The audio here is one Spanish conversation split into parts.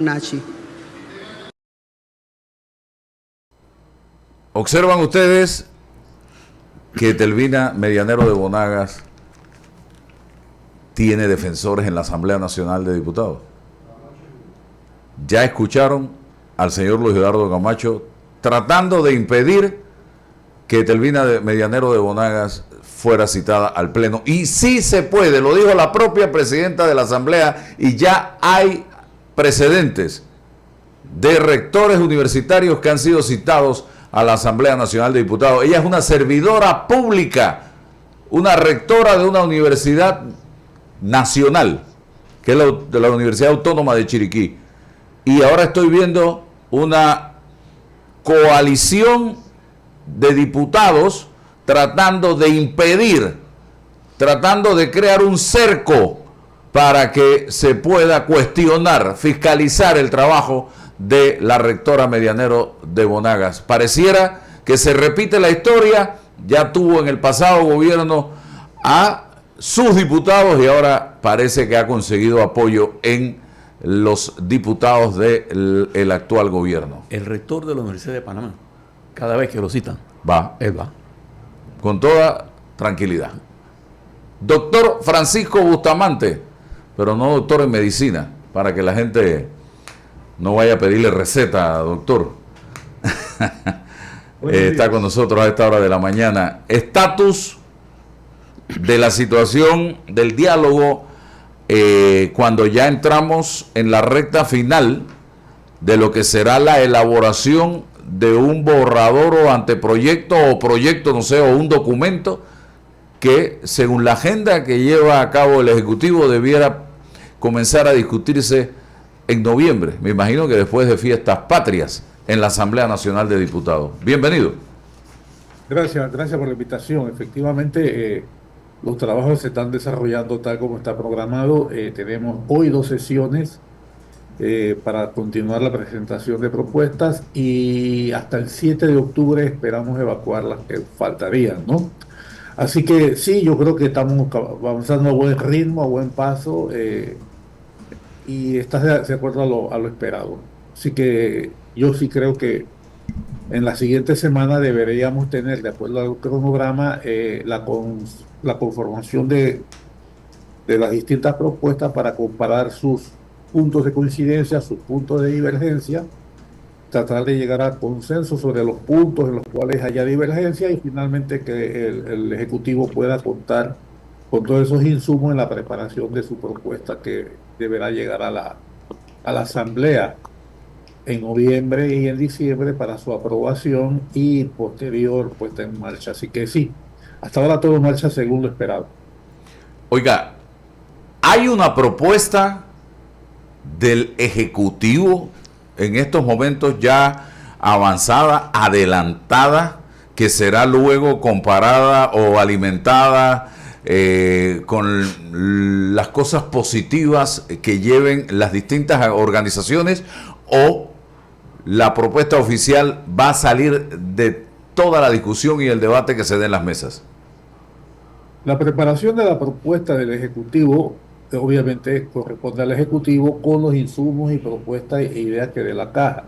Nachi. Observan ustedes que Telvina Medianero de Bonagas tiene defensores en la Asamblea Nacional de Diputados. Ya escucharon al señor Luis Eduardo Camacho tratando de impedir que Telvina Medianero de Bonagas fuera citada al Pleno. Y sí se puede, lo dijo la propia presidenta de la Asamblea, y ya hay precedentes de rectores universitarios que han sido citados a la Asamblea Nacional de Diputados. Ella es una servidora pública, una rectora de una universidad nacional, que es de la Universidad Autónoma de Chiriquí. Y ahora estoy viendo una coalición de diputados tratando de impedir, tratando de crear un cerco para que se pueda cuestionar, fiscalizar el trabajo de la rectora Medianero de Bonagas. Pareciera que se repite la historia, ya tuvo en el pasado gobierno a sus diputados y ahora parece que ha conseguido apoyo en los diputados del actual gobierno. El rector de la Universidad de Panamá, cada vez que lo citan, él va. Con toda tranquilidad. Doctor Francisco Bustamante, pero no doctor en medicina, para que la gente no vaya a pedirle receta, doctor. Está con nosotros a esta hora de la mañana. Estatus de la situación del diálogo cuando ya entramos en la recta final de lo que será la elaboración de un borrador o anteproyecto o proyecto, no sé, o un documento que según la agenda que lleva a cabo el Ejecutivo debiera comenzar a discutirse en noviembre, me imagino que después de fiestas patrias en la Asamblea Nacional de Diputados. Bienvenido. Gracias por la invitación. Efectivamente, los trabajos se están desarrollando tal como está programado. Tenemos hoy 2 sesiones para continuar la presentación de propuestas y hasta el 7 de octubre esperamos evacuar las que faltarían, ¿no? Así que sí, yo creo que estamos avanzando a buen ritmo, a buen paso, y estás de acuerdo a lo esperado. Así que yo sí creo que en la siguiente semana deberíamos tener, de acuerdo al cronograma, la conformación de las distintas propuestas para comparar sus puntos de coincidencia, sus puntos de divergencia, tratar de llegar a consenso sobre los puntos en los cuales haya divergencia y finalmente que el Ejecutivo pueda contar con todos esos insumos en la preparación de su propuesta que deberá llegar a la Asamblea en noviembre y en diciembre para su aprobación y posterior puesta en marcha. Así que sí, hasta ahora todo marcha según lo esperado. Oiga, hay una propuesta del Ejecutivo en estos momentos ya avanzada, adelantada, que será luego comparada o alimentada con las cosas positivas que lleven las distintas organizaciones, o la propuesta oficial va a salir de toda la discusión y el debate que se dé en las mesas? La preparación de la propuesta del Ejecutivo obviamente corresponde al Ejecutivo con los insumos y propuestas e ideas que dé la caja.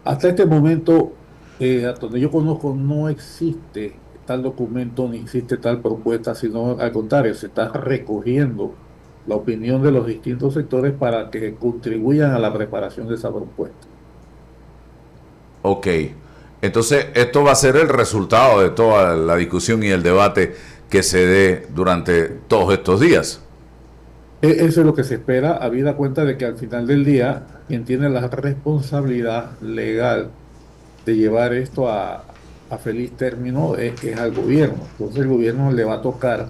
Hasta este momento, hasta donde yo conozco, no existe tal documento ni existe tal propuesta, sino al contrario, se está recogiendo la opinión de los distintos sectores para que contribuyan a la preparación de esa propuesta. Ok, entonces esto va a ser el resultado de toda la discusión y el debate que se dé durante todos estos días. Eso es lo que se espera, habida cuenta de que al final del día, quien tiene la responsabilidad legal de llevar esto a feliz término es al gobierno. Entonces el gobierno le va a tocar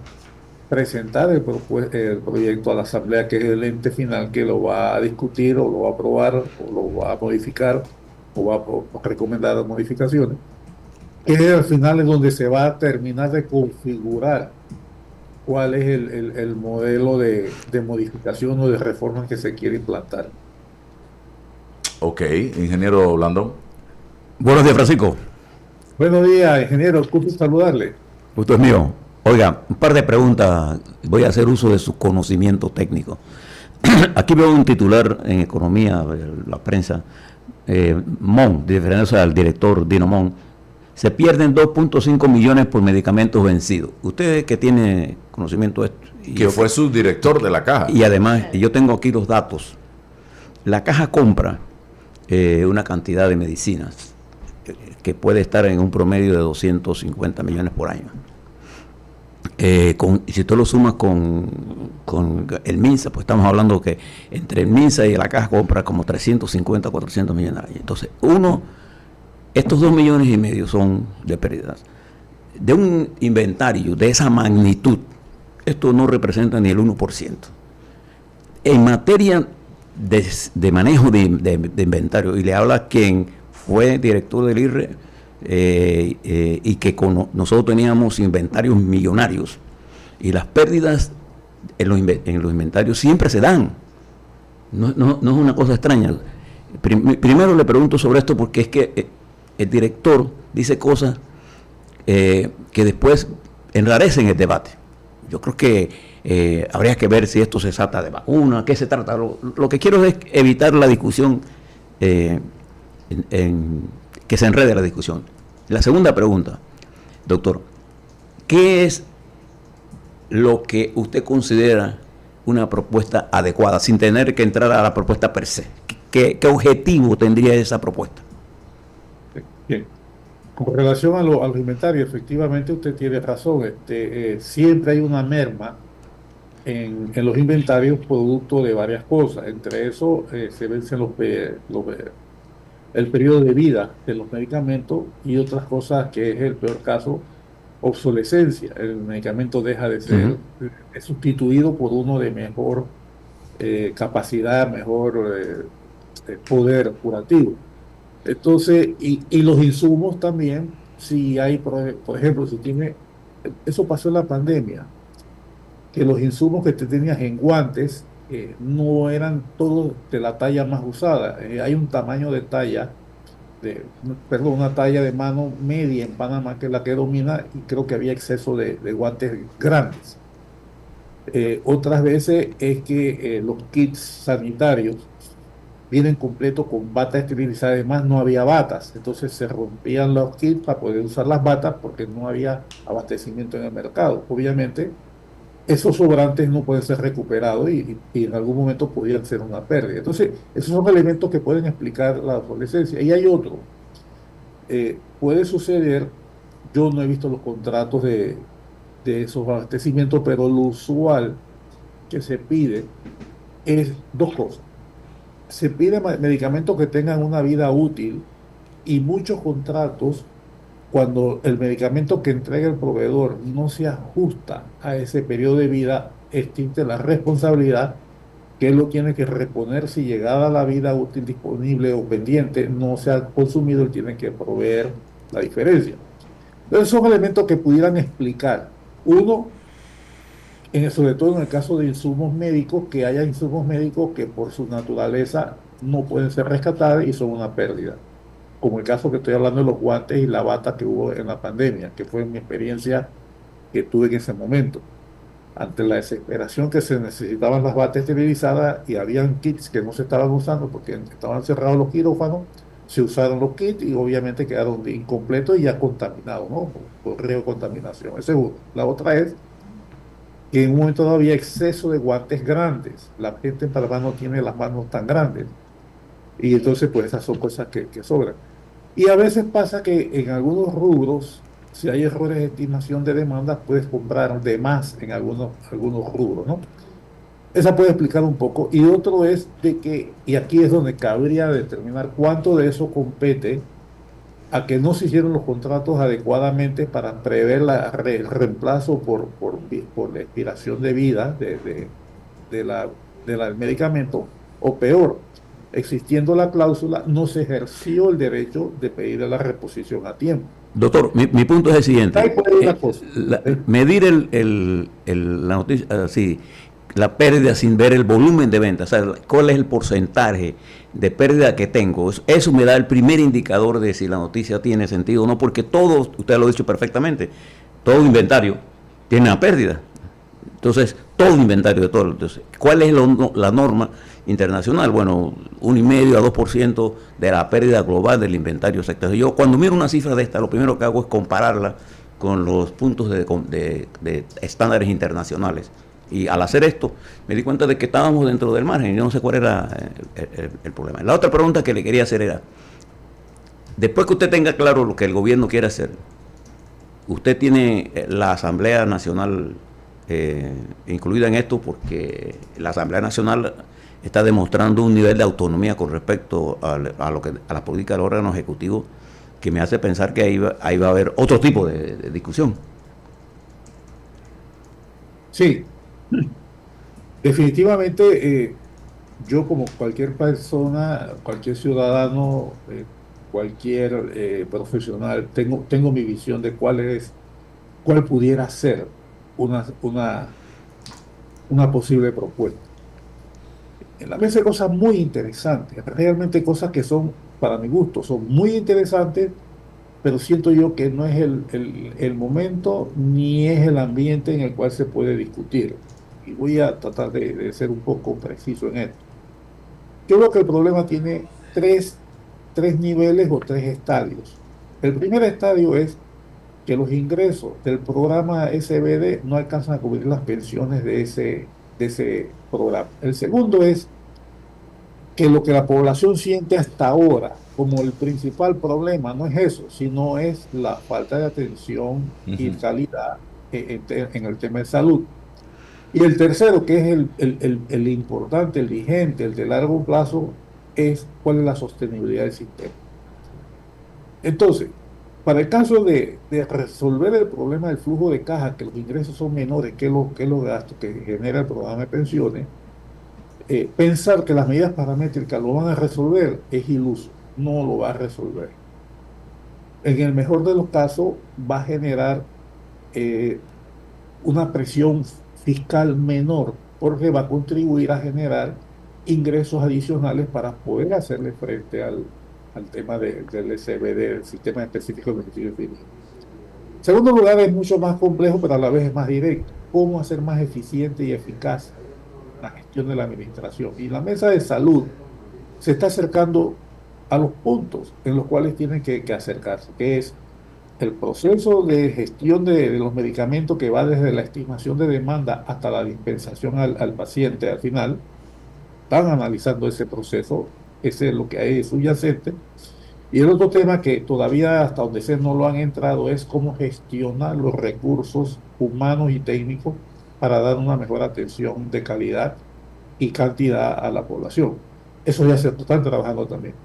presentar el proyecto a la Asamblea, que es el ente final que lo va a discutir o lo va a aprobar o lo va a modificar o va a recomendar modificaciones, que al final es donde se va a terminar de configurar cuál es el modelo de modificación o de reforma que se quiere implantar. Ok, ingeniero Blandón. Buenos días, Francisco. Buenos días, ingeniero, gusto saludarle. Gusto es mío. Oiga, un par de preguntas, voy a hacer uso de su conocimiento técnico. Aquí veo un titular en Economía, la prensa, Mon, de referencia al director Dino Mon, se pierden 2.5 millones por medicamentos vencidos. Usted que tiene conocimiento de esto. Que fue subdirector de la caja. Y además, yo tengo aquí los datos. La caja compra una cantidad de medicinas que puede estar en un promedio de 250 millones por año. Si tú lo sumas con el MINSA, pues estamos hablando que entre el MINSA y la caja compra como 350, 400 millones al año. Entonces, estos 2,5 millones son de pérdidas. De un inventario de esa magnitud, esto no representa ni el 1%. En materia de manejo de inventario, y le habla quien fue director del IRRE, y que nosotros teníamos inventarios millonarios, y las pérdidas en los inventarios siempre se dan. No es una cosa extraña. Primero le pregunto sobre esto porque es que el director dice cosas que después enrarecen el debate. Yo creo que habría que ver si esto se trata de vacuna, qué se trata. Lo que quiero es evitar la discusión, que se enrede la discusión. La segunda pregunta, doctor, ¿qué es lo que usted considera una propuesta adecuada, sin tener que entrar a la propuesta per se? ¿Qué objetivo tendría esa propuesta? Bien. Con relación a los inventarios, efectivamente usted tiene razón. Siempre hay una merma en los inventarios producto de varias cosas. Entre eso se vencen el periodo de vida de los medicamentos y otras cosas que es el peor caso, obsolescencia. El medicamento deja de ser es sustituido por uno de mejor capacidad, mejor poder curativo. Entonces, y los insumos también, si hay, por ejemplo, si tiene, eso pasó en la pandemia, que los insumos que te tenías en guantes no eran todos de la talla más usada. Hay un tamaño de talla, una talla de mano media en Panamá que es la que domina, y creo que había exceso de guantes grandes. Otras veces es que los kits sanitarios vienen completos con batas esterilizadas, además no había batas, entonces se rompían los kits para poder usar las batas porque no había abastecimiento en el mercado. Obviamente, esos sobrantes no pueden ser recuperados y en algún momento podrían ser una pérdida. Entonces, esos son elementos que pueden explicar la obsolescencia. Y hay otro. Puede suceder, yo no he visto los contratos de esos abastecimientos, pero lo usual que se pide es dos cosas. Se pide medicamentos que tengan una vida útil, y muchos contratos, cuando el medicamento que entrega el proveedor no se ajusta a ese periodo de vida, existe la responsabilidad que él lo tiene que reponer si llegada la vida útil disponible o pendiente no se ha consumido, él tiene que proveer la diferencia. Entonces son elementos que pudieran explicar. Uno, sobre todo en el caso de insumos médicos, que haya insumos médicos que por su naturaleza no pueden ser rescatados y son una pérdida. Como el caso que estoy hablando de los guantes y la bata que hubo en la pandemia, que fue mi experiencia que tuve en ese momento. Ante la desesperación que se necesitaban las batas esterilizadas y habían kits que no se estaban usando porque estaban cerrados los quirófanos, se usaron los kits y obviamente quedaron incompletos y ya contaminados, ¿no? Por riesgo de contaminación. Es seguro. La otra es que en un momento dado había exceso de guantes grandes. La gente en Panamá no tiene las manos tan grandes. Y entonces, pues esas son cosas que sobran. Y a veces pasa que en algunos rubros, si hay errores de estimación de demanda, puedes comprar de más en algunos rubros, ¿no? Esa puede explicar un poco. Y otro es de que, y aquí es donde cabría determinar cuánto de eso compete a que no se hicieron los contratos adecuadamente para prever el reemplazo por la expiración de vida del medicamento, o peor, existiendo la cláusula, no se ejerció el derecho de pedir la reposición a tiempo. Doctor, mi punto es el siguiente. Ahí puede ir una cosa. Medir la noticia, así, la pérdida sin ver el volumen de venta, o sea, cuál es el porcentaje de pérdida que tengo, eso me da el primer indicador de si la noticia tiene sentido o no, porque todo, usted lo ha dicho perfectamente, todo inventario tiene una pérdida. Entonces, todo inventario de todo. Entonces, ¿cuál es la norma internacional? Bueno, 1,5 a 2% de la pérdida global del inventario sectorial. Yo cuando miro una cifra de esta, lo primero que hago es compararla con los puntos de estándares internacionales. Y al hacer esto, me di cuenta de que estábamos dentro del margen y yo no sé cuál era el problema. La otra pregunta que le quería hacer era, después que usted tenga claro lo que el gobierno quiere hacer, usted tiene la Asamblea Nacional incluida en esto, porque la Asamblea Nacional está demostrando un nivel de autonomía con respecto a la política del órgano ejecutivo que me hace pensar que ahí va a haber otro tipo de discusión. Sí, definitivamente yo como cualquier persona, cualquier ciudadano, cualquier profesional, tengo mi visión de cuál pudiera ser una, una, una posible propuesta. En la mesa hay cosas muy interesantes, realmente cosas que son, para mi gusto, son muy interesantes, pero siento yo que no es el momento ni es el ambiente en el cual se puede discutir. Y voy a tratar de ser un poco preciso en esto. Yo creo que el problema tiene tres niveles o tres estadios. El primer estadio es que los ingresos del programa SBD no alcanzan a cubrir las pensiones de ese programa. El segundo es que lo que la población siente hasta ahora como el principal problema no es eso, sino es la falta de atención y Ujú. calidad en el tema de salud. Y el tercero, que es el importante, el vigente, el de largo plazo, es cuál es la sostenibilidad del sistema. Entonces, para el caso de resolver el problema del flujo de caja, que los ingresos son menores que los gastos que genera el programa de pensiones, pensar que las medidas paramétricas lo van a resolver es iluso, no lo va a resolver. En el mejor de los casos, va a generar eh, una presión fiscal menor, porque va a contribuir a generar ingresos adicionales para poder hacerle frente al tema del SBD, del Sistema Específico de Beneficio Definido. En segundo lugar, es mucho más complejo, pero a la vez es más directo. ¿Cómo hacer más eficiente y eficaz la gestión de la administración? Y la mesa de salud se está acercando a los puntos en los cuales tienen que acercarse, que es el proceso de gestión de los medicamentos que va desde la estimación de demanda hasta la dispensación al paciente al final. Están analizando ese proceso, ese es lo que hay subyacente. Y el otro tema que todavía hasta donde sé no lo han entrado es cómo gestionar los recursos humanos y técnicos para dar una mejor atención de calidad y cantidad a la población. Eso ya se están trabajando también.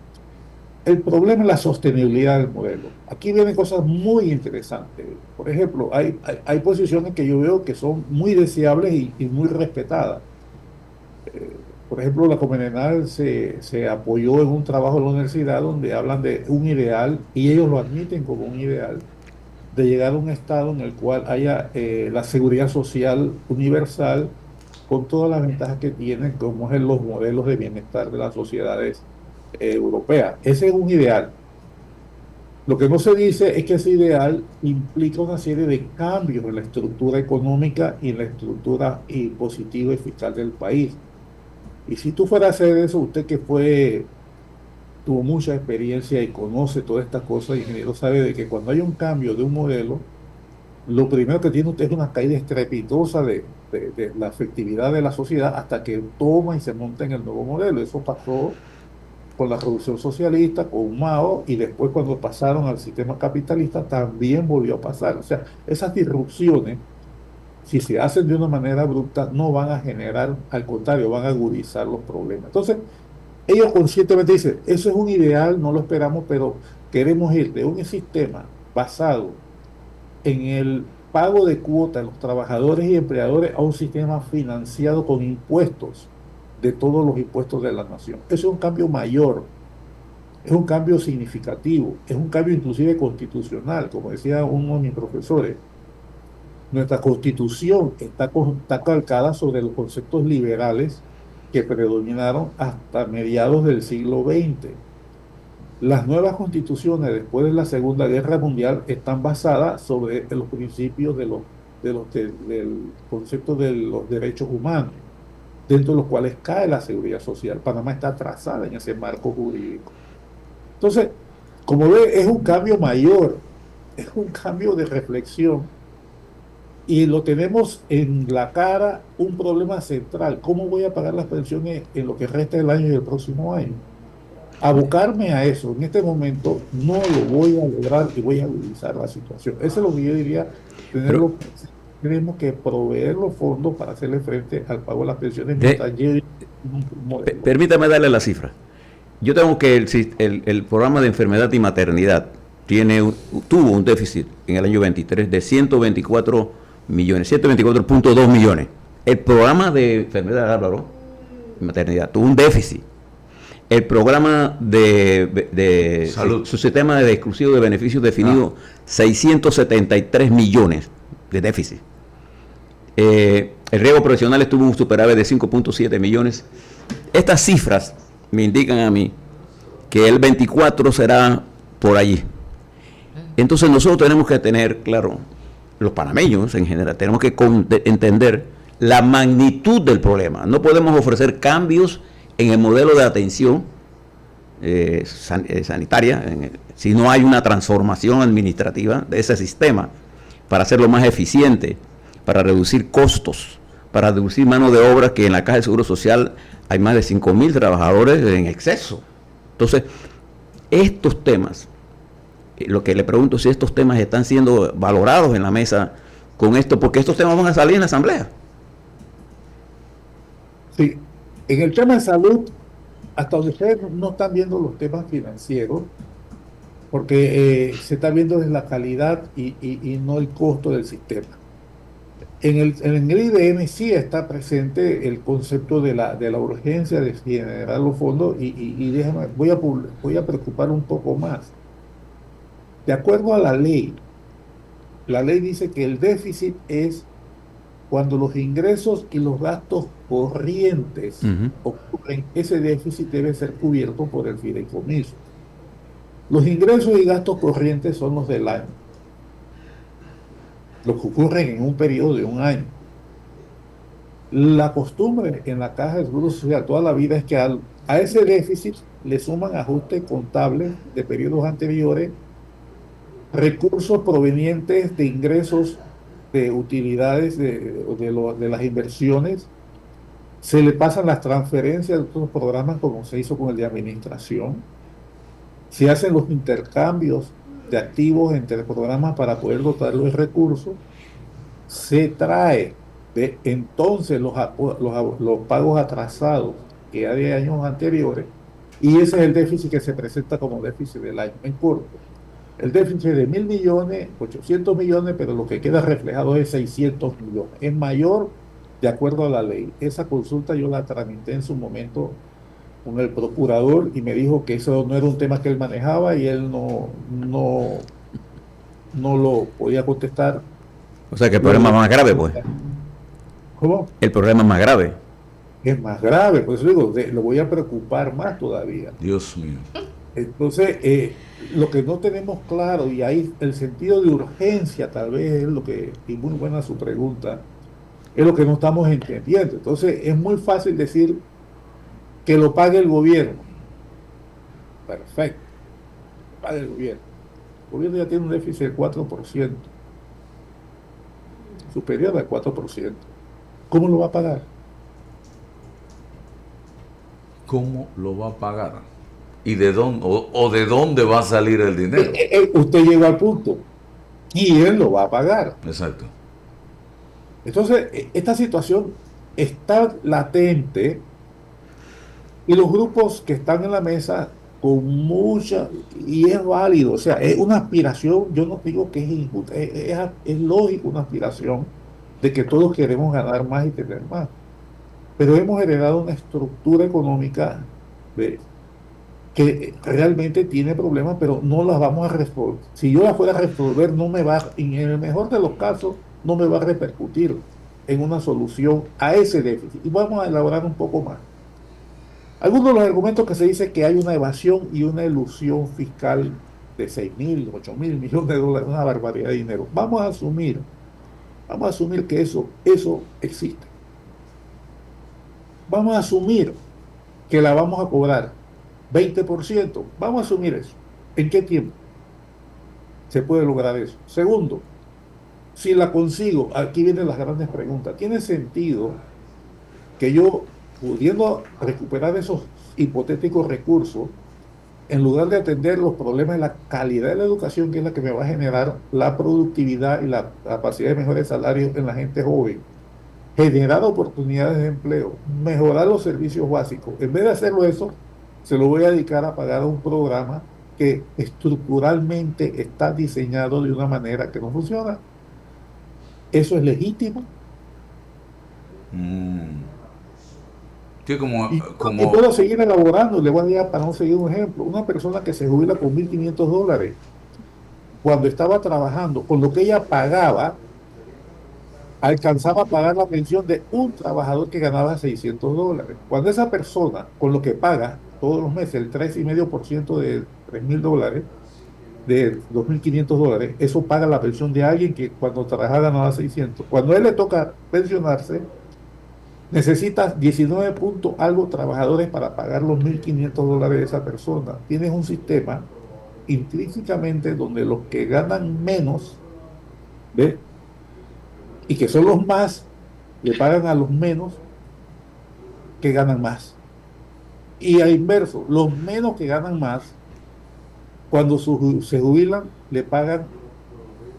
El problema es la sostenibilidad del modelo. Aquí vienen cosas muy interesantes. Por ejemplo, hay posiciones que yo veo que son muy deseables y muy respetadas. Por ejemplo, la Comenenal se apoyó en un trabajo de la universidad donde hablan de un ideal, y ellos lo admiten como un ideal, de llegar a un estado en el cual haya la seguridad social universal con todas las ventajas que tienen, como es los modelos de bienestar de las sociedades europeas. Ese es un ideal. Lo que no se dice es que ese ideal implica una serie de cambios en la estructura económica y en la estructura impositiva y fiscal del país. Y si tú fueras a hacer eso, usted que tuvo mucha experiencia y conoce todas estas cosas, ingeniero, sabe de que cuando hay un cambio de un modelo, lo primero que tiene usted es una caída estrepitosa de la efectividad de la sociedad hasta que toma y se monta en el nuevo modelo. Eso pasó con la revolución socialista, con Mao, y después cuando pasaron al sistema capitalista también volvió a pasar. O sea, esas disrupciones, si se hacen de una manera abrupta, no van a generar, al contrario, van a agudizar los problemas. Entonces, ellos conscientemente dicen, eso es un ideal, no lo esperamos, pero queremos ir de un sistema basado en el pago de cuotas de los trabajadores y empleadores a un sistema financiado con impuestos, de todos los impuestos de la nación. Eso es un cambio mayor, es un cambio significativo, es un cambio inclusive constitucional, como decía uno de mis profesores. Nuestra constitución está calcada sobre los conceptos liberales que predominaron hasta mediados del siglo XX. Las nuevas constituciones después de la Segunda Guerra Mundial están basadas sobre los principios del concepto de los derechos humanos, dentro de los cuales cae la seguridad social. Panamá está atrasada en ese marco jurídico. Entonces, como ve, es un cambio mayor, es un cambio de reflexión y lo tenemos en la cara un problema central. ¿Cómo voy a pagar las pensiones en lo que resta del año y el próximo año? Abocarme a eso en este momento no lo voy a lograr y voy a agudizar la situación. Eso es lo que yo diría, Pero, tenerlo. Tenemos que proveer los fondos para hacerle frente al pago de las pensiones de- mientras llegue un modelo. permítame darle la cifra. Yo tengo que el programa de enfermedad y maternidad tuvo un déficit en el año 23 de 124 millones, 124.2 millones. El programa de enfermedad, Álvaro, y maternidad, tuvo un déficit. El programa de Salud. su sistema de exclusivo de beneficios definido, 673 millones de déficit. El riesgo profesional tuvo un superávit de 5.7 millones. Estas cifras me indican a mí que el 24 será por allí. Entonces nosotros tenemos que tener, claro, los panameños en general, tenemos que entender la magnitud del problema. No podemos ofrecer cambios en el modelo de atención sanitaria si no hay una transformación administrativa de ese sistema para hacerlo más eficiente, para reducir costos, para reducir mano de obra, que en la Caja de Seguro Social hay más de 5.000 trabajadores en exceso. Entonces, estos temas, lo que le pregunto es si estos temas están siendo valorados en la mesa con esto, porque estos temas van a salir en la Asamblea. Sí, en el tema de salud, hasta donde ustedes no están viendo los temas financieros, porque se está viendo desde la calidad y no el costo del sistema. En el IDM sí está presente el concepto de la urgencia de generar los fondos y déjame, voy a preocupar un poco más. De acuerdo a la ley dice que el déficit es cuando los ingresos y los gastos corrientes ocurren. Ese déficit debe ser cubierto por el fideicomiso. Los ingresos y gastos corrientes son los del año, los que ocurren en un periodo de un año. La costumbre en la Caja de Seguro Social toda la vida es que a ese déficit le suman ajustes contables de periodos anteriores, recursos provenientes de ingresos de utilidades de las inversiones, se le pasan las transferencias de otros programas como se hizo con el de administración, se hacen los intercambios de activos entre programas para poder dotarlo de recursos, se trae entonces los pagos atrasados que hay de años anteriores, y ese es el déficit que se presenta como déficit del año. En corto, el déficit de 1.000 millones, 800 millones, pero lo que queda reflejado es 600 millones. Es mayor de acuerdo a la ley. Esa consulta yo la tramité en su momento con el procurador y me dijo que eso no era un tema que él manejaba y él no lo podía contestar. O sea que el problema es más grave, pues. ¿Cómo? El problema es más grave. Es más grave, por eso digo, lo voy a preocupar más todavía. Dios mío. Entonces, lo que no tenemos claro, y ahí el sentido de urgencia tal vez es lo que, y muy buena su pregunta, es lo que no estamos entendiendo. Entonces, es muy fácil decir que lo pague el gobierno. Perfecto, lo pague el gobierno. El gobierno ya tiene un déficit del 4%, superior al 4%. ¿Cómo lo va a pagar? ¿Cómo lo va a pagar? ¿Y de dónde, o de dónde va a salir el dinero? Usted llegó al punto y él lo va a pagar. Exacto. Entonces, esta situación está latente y los grupos que están en la mesa con mucha, y es válido, o sea, es una aspiración, yo no digo que es injusta, es lógico una aspiración de que todos queremos ganar más y tener más, pero hemos heredado una estructura económica que realmente tiene problemas, pero no las vamos a resolver. Si yo las fuera a resolver, en el mejor de los casos, no me va a repercutir en una solución a ese déficit. Y vamos a elaborar un poco más. Algunos de los argumentos que se dice que hay una evasión y una elusión fiscal de 6.000, 8.000 millones de dólares, una barbaridad de dinero. Vamos a asumir Vamos a asumir que eso existe. Vamos a asumir que la vamos a cobrar 20%. Vamos a asumir eso. ¿En qué tiempo se puede lograr eso? Segundo, si la consigo, aquí vienen las grandes preguntas. ¿Tiene sentido que yo, pudiendo recuperar esos hipotéticos recursos, en lugar de atender los problemas de la calidad de la educación, que es la que me va a generar la productividad y la capacidad de mejores salarios en la gente joven, generar oportunidades de empleo, mejorar los servicios básicos, en vez de hacerlo eso, se lo voy a dedicar a pagar a un programa que estructuralmente está diseñado de una manera que no funciona? ¿Eso es legítimo? Sí, Y puedo seguir elaborando. Le voy a dar, para no seguir un ejemplo, una persona que se jubila con $1.500, cuando estaba trabajando, con lo que ella pagaba, alcanzaba a pagar la pensión de un trabajador que ganaba $600. Cuando esa persona, con lo que paga todos los meses, el 3,5% de $3.000, de $2.500, eso paga la pensión de alguien que cuando trabajaba ganaba 600. Cuando a él le toca pensionarse, necesitas 19 puntos algo trabajadores para pagar los $1.500 de esa persona. Tienes un sistema intrínsecamente donde los que ganan menos, ¿ve?, y que son los más, le pagan a los menos que ganan más. Y al inverso, los menos que ganan más, cuando se jubilan, le pagan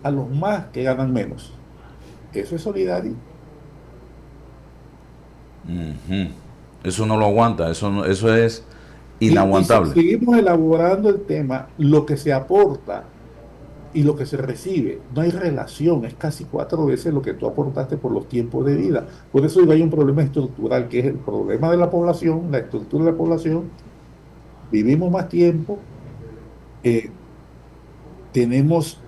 a los más que ganan menos. ¿Eso es solidario? Eso no lo aguanta, eso es inaguantable. Y si seguimos elaborando el tema, lo que se aporta y lo que se recibe, no hay relación, es casi 4 veces lo que tú aportaste por los tiempos de vida. Por eso hay un problema estructural, que es el problema de la población, la estructura de la población. Vivimos más tiempo, vivimos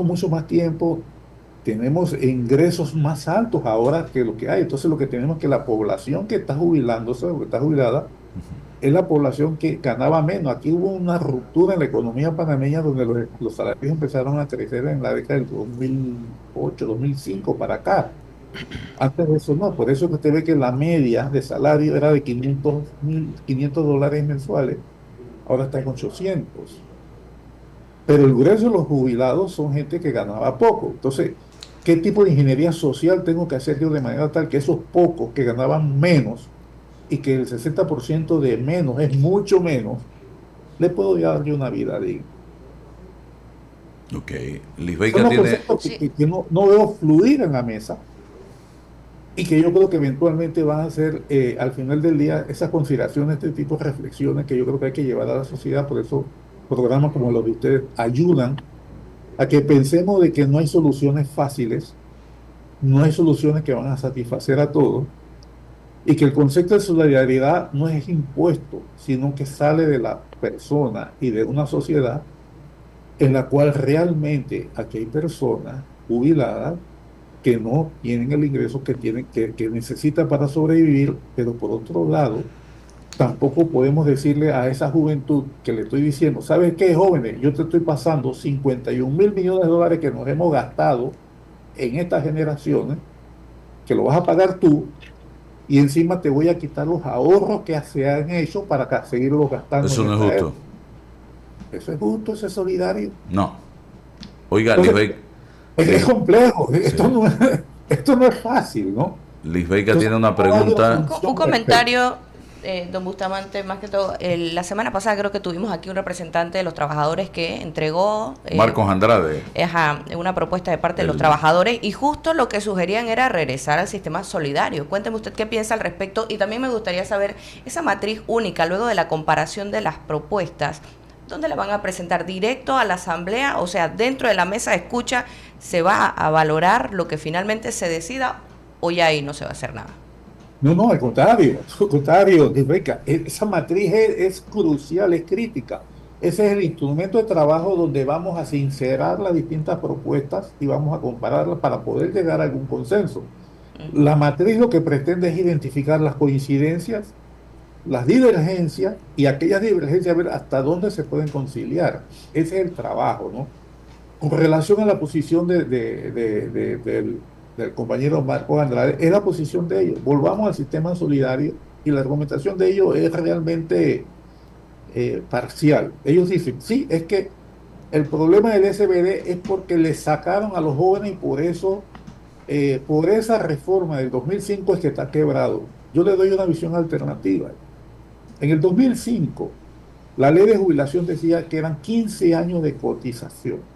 mucho más tiempo, tenemos ingresos más altos ahora que lo que hay. Entonces lo que tenemos es que la población que está jubilándose o que está jubilada es la población que ganaba menos. Aquí hubo una ruptura en la economía panameña donde los salarios empezaron a crecer en la década del 2008, 2005 para acá. Antes de eso no. Por eso que usted ve que la media de salario era de $500 mensuales, ahora está en 800. Pero el grueso de los jubilados son gente que ganaba poco. Entonces, ¿qué tipo de ingeniería social tengo que hacer yo de manera tal que esos pocos que ganaban menos, y que el 60% de menos es mucho menos, le puedo darle una vida digna? Ok, Lisbeth Son los tiene... conceptos que no veo fluir en la mesa, y que yo creo que eventualmente van a ser, al final del día, esas consideraciones, este tipo de reflexiones que yo creo que hay que llevar a la sociedad. Por eso programas como los de ustedes ayudan a que pensemos de que no hay soluciones fáciles, no hay soluciones que van a satisfacer a todos, y que el concepto de solidaridad no es impuesto, sino que sale de la persona y de una sociedad en la cual realmente aquí hay personas jubiladas que no tienen el ingreso que necesitan para sobrevivir, pero por otro lado, tampoco podemos decirle a esa juventud que le estoy diciendo: ¿sabes qué, jóvenes? Yo te estoy pasando $51.000 millones que nos hemos gastado en estas generaciones, que lo vas a pagar tú, y encima te voy a quitar los ahorros que se han hecho para seguirlos gastando. Eso no es justo. ¿Eso es justo? ¿Eso es solidario? No. Oiga, Entonces, es complejo. Sí. Esto no es fácil, ¿no? Lisbeth tiene una pregunta. Un comentario, don Bustamante, más que todo. La semana pasada creo que tuvimos aquí un representante de los trabajadores que entregó Marcos Andrade. Una propuesta de parte de los trabajadores, y justo lo que sugerían era regresar al sistema solidario. Cuénteme usted qué piensa al respecto, y también me gustaría saber esa matriz única, luego de la comparación de las propuestas, ¿dónde la van a presentar? ¿Directo a la asamblea? O sea, dentro de la mesa de escucha, ¿se va a valorar lo que finalmente se decida, o ya ahí no se va a hacer nada? No, al contrario, Rebeca, esa matriz es crucial, es crítica. Ese es el instrumento de trabajo donde vamos a sincerar las distintas propuestas y vamos a compararlas para poder llegar a algún consenso. La matriz lo que pretende es identificar las coincidencias, las divergencias, y aquellas divergencias, ver hasta dónde se pueden conciliar. Ese es el trabajo, ¿no? Con relación a la posición del compañero Marco Andrade, es la posición de ellos. Volvamos al sistema solidario y la argumentación de ellos es realmente parcial. Ellos dicen, sí, es que el problema del SBD es porque le sacaron a los jóvenes y por esa reforma del 2005 es que está quebrado. Yo le doy una visión alternativa. En el 2005, la ley de jubilación decía que eran 15 años de cotización,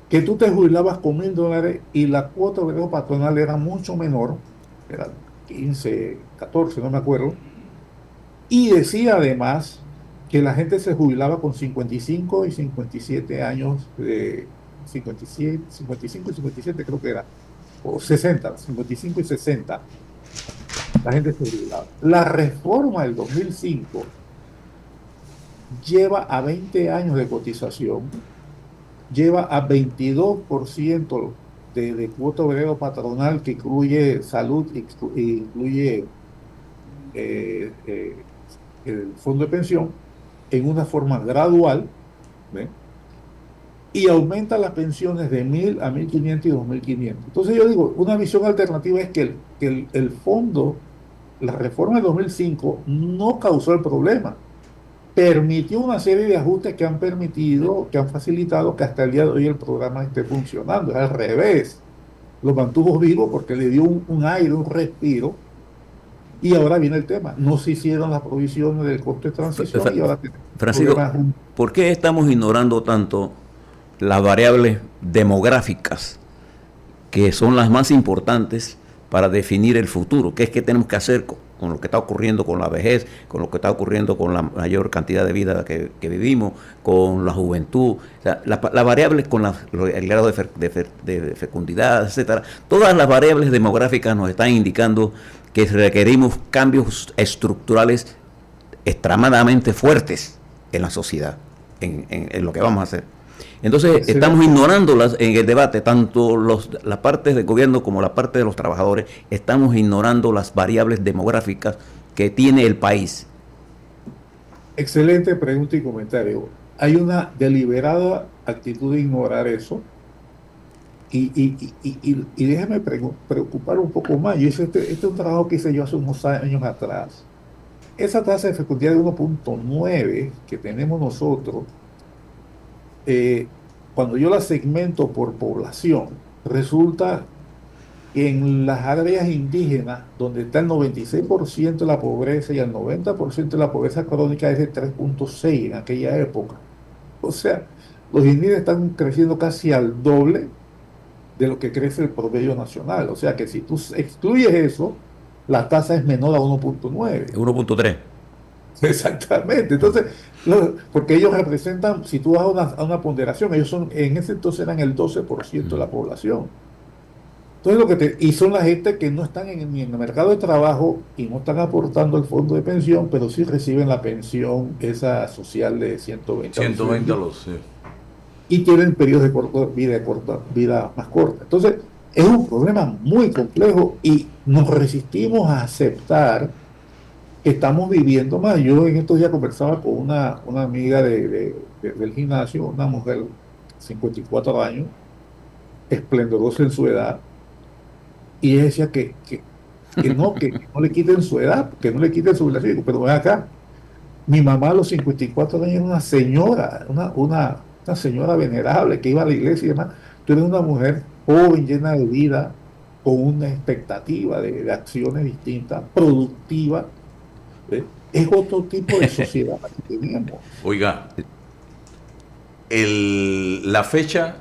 que tú te jubilabas con $1.000 y la cuota obrero patronal era mucho menor, era 15, 14, no me acuerdo, y decía además que la gente se jubilaba con 55 y 57 años, 57, 55 y 57 creo que era, o 60, 55 y 60, la gente se jubilaba. La reforma del 2005 lleva a 20 años de cotización, lleva a 22% de cuota obrero patronal que incluye salud, incluye el fondo de pensión en una forma gradual, ¿ve? Y aumenta las pensiones de 1.000 a 1.500 y 2.500. Entonces yo digo, una visión alternativa es que el fondo, la reforma de 2005 no causó el problema, permitió una serie de ajustes que han permitido, que han facilitado que hasta el día de hoy el programa esté funcionando. Es al revés, lo mantuvo vivo porque le dio un aire, un respiro. Y ahora viene el tema, no se hicieron las provisiones del costo de transición y ahora tenemos Francisco, problemas. ¿por qué estamos ignorando tanto las variables demográficas, que son las más importantes para definir el futuro? ¿Qué es que tenemos que hacer con lo que está ocurriendo con la vejez, con lo que está ocurriendo con la mayor cantidad de vida que vivimos, con la juventud? O sea, las variables con el grado de fecundidad, etcétera. Todas las variables demográficas nos están indicando que requerimos cambios estructurales extremadamente fuertes en la sociedad, en lo que vamos a hacer. Entonces, estamos ignorando en el debate, tanto las partes del gobierno como la parte de los trabajadores, estamos ignorando las variables demográficas que tiene el país. Excelente pregunta y comentario. Hay una deliberada actitud de ignorar eso. Y déjame preocupar un poco más. Yo hice este es un trabajo que hice yo hace unos años atrás. Esa tasa de fecundidad de 1.9 que tenemos nosotros, cuando yo la segmento por población, resulta que en las áreas indígenas, donde está el 96% de la pobreza y el 90% de la pobreza crónica, es de 3.6 en aquella época. O sea, los indígenas están creciendo casi al doble de lo que crece el promedio nacional. O sea que si tú excluyes eso, la tasa es menor a 1.9. 1.3. Exactamente. Entonces, porque ellos representan, si tú vas a una ponderación, ellos son, en ese entonces eran el 12% de la población. Entonces, y son la gente que no están ni en el mercado de trabajo y no están aportando el fondo de pensión, pero sí reciben la pensión esa social de 120 120 a los, sí. Y tienen periodos de vida más corta. Entonces, es un problema muy complejo y nos resistimos a aceptar que estamos viviendo más. Yo en estos días conversaba con una amiga del gimnasio, una mujer de 54 años, esplendorosa en su edad, y ella decía que no le quiten su edad, que no le quiten su jubilación. Digo, pero ven acá, mi mamá a los 54 años era una señora, una señora venerable que iba a la iglesia y demás. Tú eres una mujer joven, llena de vida, con una expectativa de acciones distintas, productiva. Es otro tipo de sociedad que tenemos. Oiga, la fecha,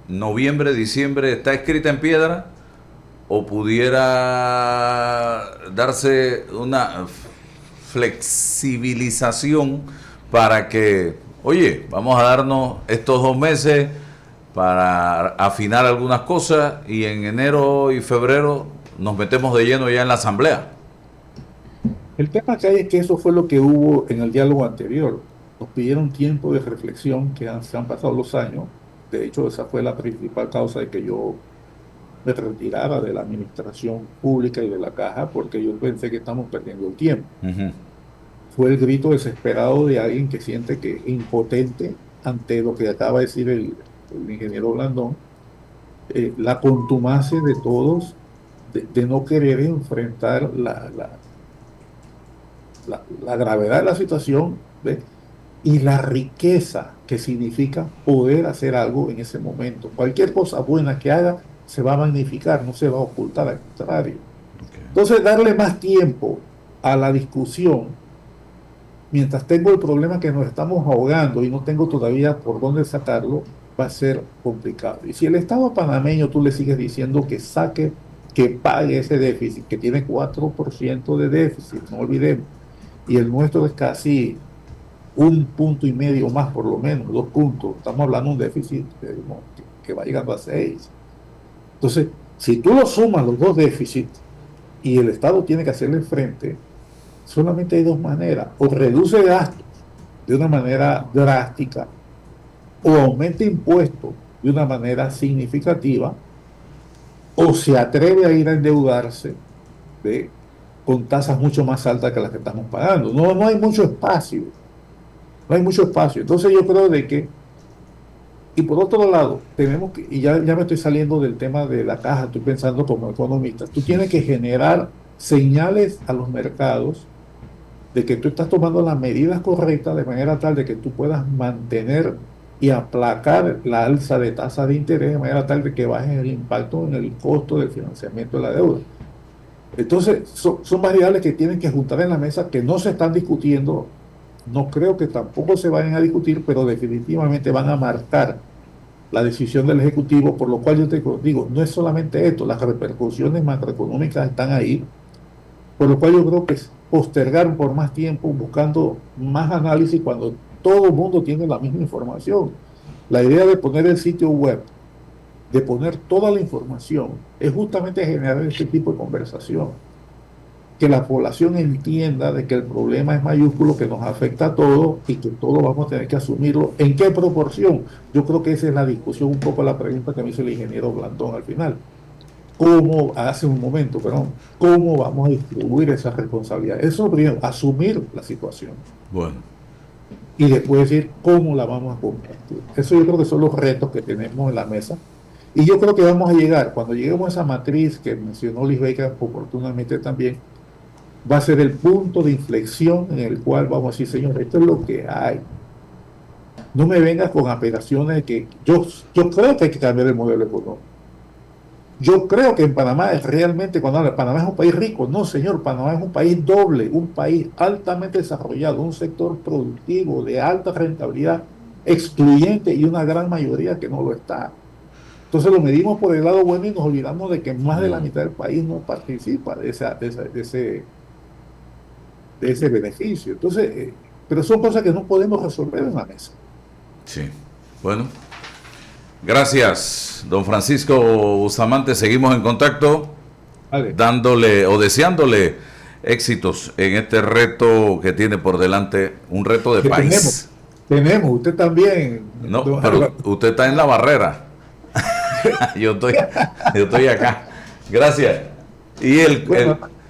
noviembre, diciembre, ¿está escrita en piedra? ¿O pudiera darse una flexibilización para que, oye, vamos a darnos estos 2 meses para afinar algunas cosas y en enero y febrero nos metemos de lleno ya en la asamblea? El tema que hay es que eso fue lo que hubo en el diálogo anterior. Nos pidieron tiempo de reflexión, se han pasado los años. De hecho, esa fue la principal causa de que yo me retirara de la administración pública y de la caja, porque yo pensé que estamos perdiendo el tiempo. Fue el grito desesperado de alguien que siente que es impotente ante lo que acaba de decir el ingeniero Blandón, la contumacia de todos de no querer enfrentar la gravedad de la situación, ¿ves? Y la riqueza que significa poder hacer algo en ese momento. Cualquier cosa buena que haga se va a magnificar, no se va a ocultar, al contrario. Entonces, darle más tiempo a la discusión, mientras tengo el problema que nos estamos ahogando y no tengo todavía por dónde sacarlo, va a ser complicado. Y si el Estado panameño tú le sigues diciendo que saque, que pague ese déficit, que tiene 4% de déficit, no olvidemos, y el nuestro es casi 1,5 puntos más, por lo menos, 2 puntos. Estamos hablando de un déficit que va llegando a 6. Entonces, si tú lo sumas los dos déficits y el Estado tiene que hacerle frente, solamente hay dos maneras: o reduce gastos de una manera drástica, o aumenta impuestos de una manera significativa, o se atreve a ir a endeudarse con tasas mucho más altas que las que estamos pagando. No hay mucho espacio. No hay mucho espacio. Entonces yo creo de que, y por otro lado, tenemos que, y ya me estoy saliendo del tema de la caja, estoy pensando como economista, tú tienes que generar señales a los mercados de que tú estás tomando las medidas correctas de manera tal de que tú puedas mantener y aplacar la alza de tasa de interés de manera tal de que bajes el impacto en el costo del financiamiento de la deuda. Entonces, son variables que tienen que juntar en la mesa, que no se están discutiendo. No creo que tampoco se vayan a discutir, pero definitivamente van a marcar la decisión del Ejecutivo, por lo cual yo te digo, no es solamente esto, las repercusiones macroeconómicas están ahí, por lo cual yo creo que es postergar por más tiempo, buscando más análisis cuando todo el mundo tiene la misma información. La idea de poner el sitio web, de poner toda la información, es justamente generar este tipo de conversación. Que la población entienda de que el problema es mayúsculo, que nos afecta a todos y que todos vamos a tener que asumirlo. ¿En qué proporción? Yo creo que esa es la discusión, un poco la pregunta que me hizo el ingeniero Blandón al final. Hace un momento, perdón, ¿cómo vamos a distribuir esa responsabilidad? Eso primero, asumir la situación. Bueno. Y después decir cómo la vamos a compartir. Eso yo creo que son los retos que tenemos en la mesa. Y yo creo que vamos a llegar, cuando lleguemos a esa matriz que mencionó Liz Baker oportunamente también, va a ser el punto de inflexión en el cual vamos a decir, señor, esto es lo que hay. No me vengas con apelaciones de que yo creo que hay que cambiar el modelo económico. Yo creo que en Panamá es realmente, cuando habla, Panamá es un país rico. No, señor, Panamá es un país doble, un país altamente desarrollado, un sector productivo de alta rentabilidad, excluyente, y una gran mayoría que no lo está. Entonces lo medimos por el lado bueno y nos olvidamos de que más de la mitad del país no participa de ese beneficio. Entonces, pero son cosas que no podemos resolver en la mesa. Sí. Bueno. Gracias, don Francisco Bustamante. Seguimos en contacto, Vale. dándole o deseándole éxitos en este reto que tiene por delante, un reto de país. Tenemos, usted también. No, pero usted está en la barrera. yo estoy acá. Gracias. Y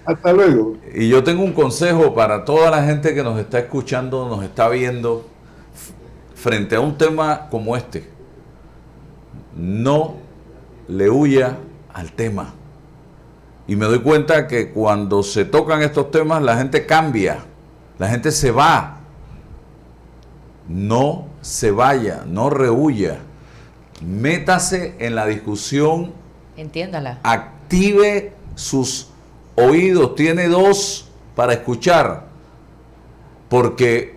hasta luego. Y yo tengo un consejo para toda la gente que nos está escuchando, nos está viendo, frente a un tema como este. No le huya al tema. Y me doy cuenta que cuando se tocan estos temas, la gente cambia, la gente se va. No se vaya, no rehuya. Métase en la discusión. Entiéndala. Active sus oídos. Tiene 2 para escuchar. Porque